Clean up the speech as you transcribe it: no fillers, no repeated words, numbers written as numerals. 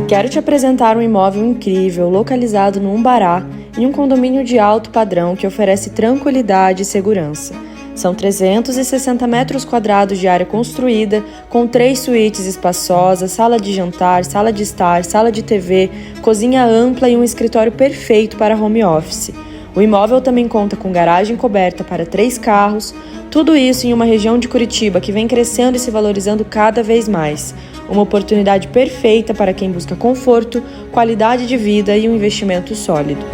Quero te apresentar um imóvel incrível, localizado no Umbará, em um condomínio de alto padrão que oferece tranquilidade e segurança. São 360 metros quadrados de área construída, com 3 suítes espaçosas, sala de jantar, sala de estar, sala de TV, cozinha ampla e um escritório perfeito para home office. O imóvel também conta com garagem coberta para 3 carros, tudo isso em uma região de Curitiba que vem crescendo e se valorizando cada vez mais. Uma oportunidade perfeita para quem busca conforto, qualidade de vida e um investimento sólido.